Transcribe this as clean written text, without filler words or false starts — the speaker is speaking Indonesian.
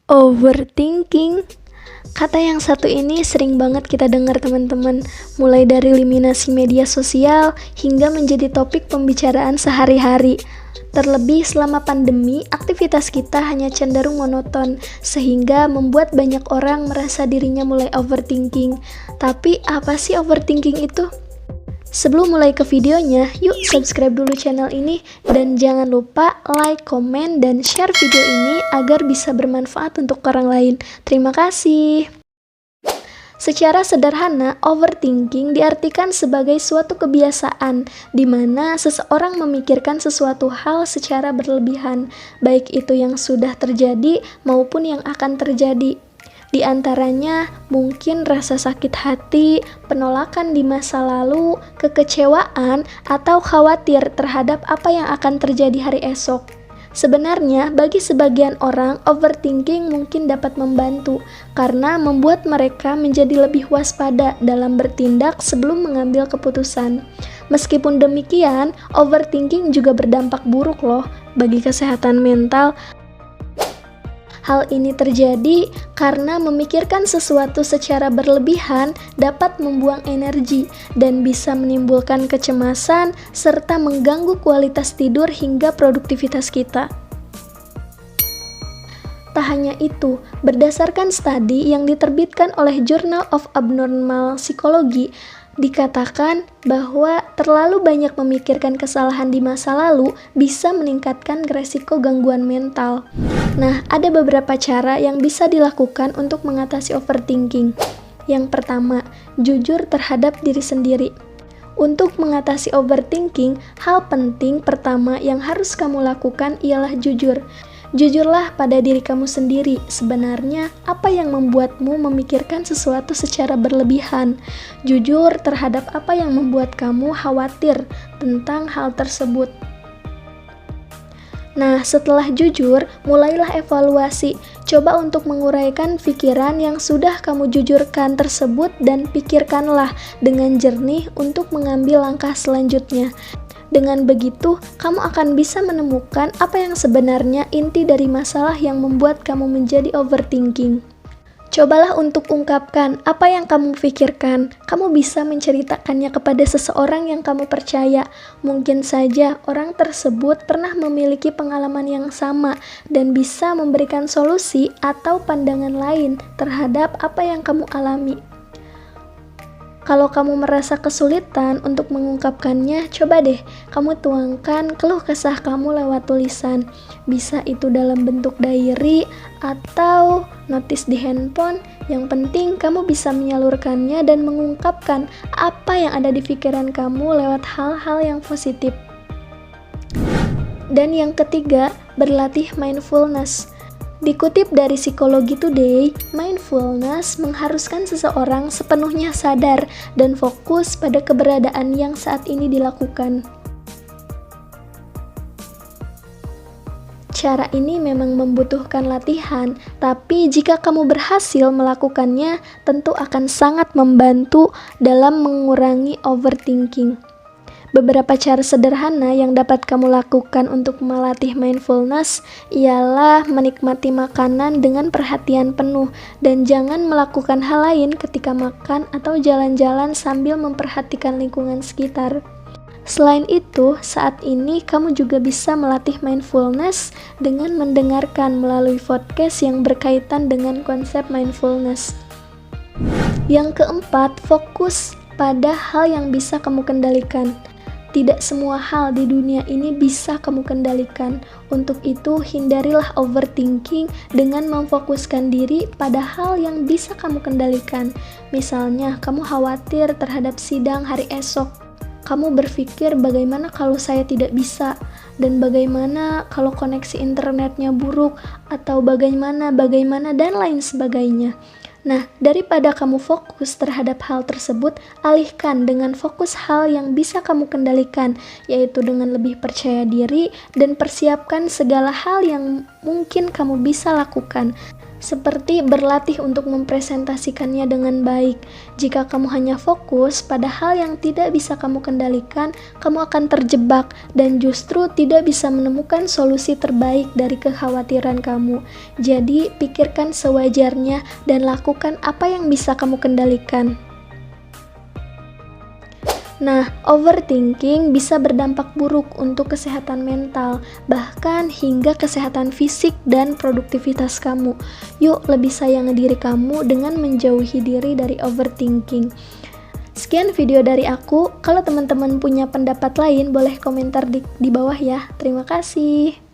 Overthinking. Kata yang satu ini sering banget kita dengar teman-teman, mulai dari eliminasi media sosial hingga menjadi topik pembicaraan sehari-hari. Terlebih selama pandemi, aktivitas kita hanya cenderung monoton, sehingga membuat banyak orang merasa dirinya mulai overthinking. Tapi apa sih overthinking itu? Sebelum mulai ke videonya, yuk subscribe dulu channel ini dan jangan lupa like, komen, dan share video ini agar bisa bermanfaat untuk orang lain. Terima kasih. Secara sederhana, overthinking diartikan sebagai suatu kebiasaan di mana seseorang memikirkan sesuatu hal secara berlebihan, baik itu yang sudah terjadi maupun yang akan terjadi. Di antaranya mungkin rasa sakit hati, penolakan di masa lalu, kekecewaan, atau khawatir terhadap apa yang akan terjadi hari esok. Sebenarnya, bagi sebagian orang, overthinking mungkin dapat membantu karena membuat mereka menjadi lebih waspada dalam bertindak sebelum mengambil keputusan. Meskipun demikian, overthinking juga berdampak buruk loh bagi kesehatan mental. Hal ini terjadi karena memikirkan sesuatu secara berlebihan dapat membuang energi dan bisa menimbulkan kecemasan serta mengganggu kualitas tidur hingga produktivitas kita. Tak hanya itu, berdasarkan studi yang diterbitkan oleh Journal of Abnormal Psychology, dikatakan bahwa terlalu banyak memikirkan kesalahan di masa lalu bisa meningkatkan resiko gangguan mental. Nah, ada beberapa cara yang bisa dilakukan untuk mengatasi overthinking. Yang pertama, jujur terhadap diri sendiri. Untuk mengatasi overthinking, hal penting pertama yang harus kamu lakukan ialah jujur. Jujurlah pada diri kamu sendiri, sebenarnya apa yang membuatmu memikirkan sesuatu secara berlebihan. Jujur terhadap apa yang membuat kamu khawatir tentang hal tersebut. Nah, setelah jujur, mulailah evaluasi. Coba untuk menguraikan pikiran yang sudah kamu jujurkan tersebut dan pikirkanlah dengan jernih untuk mengambil langkah selanjutnya. Dengan begitu, kamu akan bisa menemukan apa yang sebenarnya inti dari masalah yang membuat kamu menjadi overthinking. Cobalah untuk ungkapkan apa yang kamu pikirkan. Kamu bisa menceritakannya kepada seseorang yang kamu percaya. Mungkin saja orang tersebut pernah memiliki pengalaman yang sama dan bisa memberikan solusi atau pandangan lain terhadap apa yang kamu alami. Kalau kamu merasa kesulitan untuk mengungkapkannya, coba deh kamu tuangkan keluh kesah kamu lewat tulisan. Bisa itu dalam bentuk diary atau notis di handphone. Yang penting kamu bisa menyalurkannya dan mengungkapkan apa yang ada di pikiran kamu lewat hal-hal yang positif. Dan yang ketiga, berlatih mindfulness. Dikutip dari Psikologi Today, mindfulness mengharuskan seseorang sepenuhnya sadar dan fokus pada keberadaan yang saat ini dilakukan. Cara ini memang membutuhkan latihan, tapi jika kamu berhasil melakukannya, tentu akan sangat membantu dalam mengurangi overthinking. Beberapa cara sederhana yang dapat kamu lakukan untuk melatih mindfulness ialah menikmati makanan dengan perhatian penuh dan jangan melakukan hal lain ketika makan atau jalan-jalan sambil memperhatikan lingkungan sekitar. Selain itu, saat ini kamu juga bisa melatih mindfulness dengan mendengarkan melalui podcast yang berkaitan dengan konsep mindfulness. Yang keempat, fokus pada hal yang bisa kamu kendalikan. Tidak semua hal di dunia ini bisa kamu kendalikan. Untuk itu, hindarilah overthinking dengan memfokuskan diri pada hal yang bisa kamu kendalikan. Misalnya, kamu khawatir terhadap sidang hari esok. Kamu berpikir bagaimana kalau saya tidak bisa, dan bagaimana kalau koneksi internetnya buruk, atau bagaimana, dan lain sebagainya. Nah, daripada kamu fokus terhadap hal tersebut, alihkan dengan fokus hal yang bisa kamu kendalikan, yaitu dengan lebih percaya diri dan persiapkan segala hal yang mungkin kamu bisa lakukan. seperti berlatih untuk mempresentasikannya dengan baik. Jika kamu hanya fokus pada hal yang tidak bisa kamu kendalikan, kamu akan terjebak dan justru tidak bisa menemukan solusi terbaik dari kekhawatiran kamu. Jadi, pikirkan sewajarnya dan lakukan apa yang bisa kamu kendalikan. Nah, overthinking bisa berdampak buruk untuk kesehatan mental, bahkan hingga kesehatan fisik dan produktivitas kamu. Yuk, lebih sayangi diri kamu dengan menjauhi diri dari overthinking. Sekian video dari aku. Kalau teman-teman punya pendapat lain, boleh komentar di bawah ya. Terima kasih.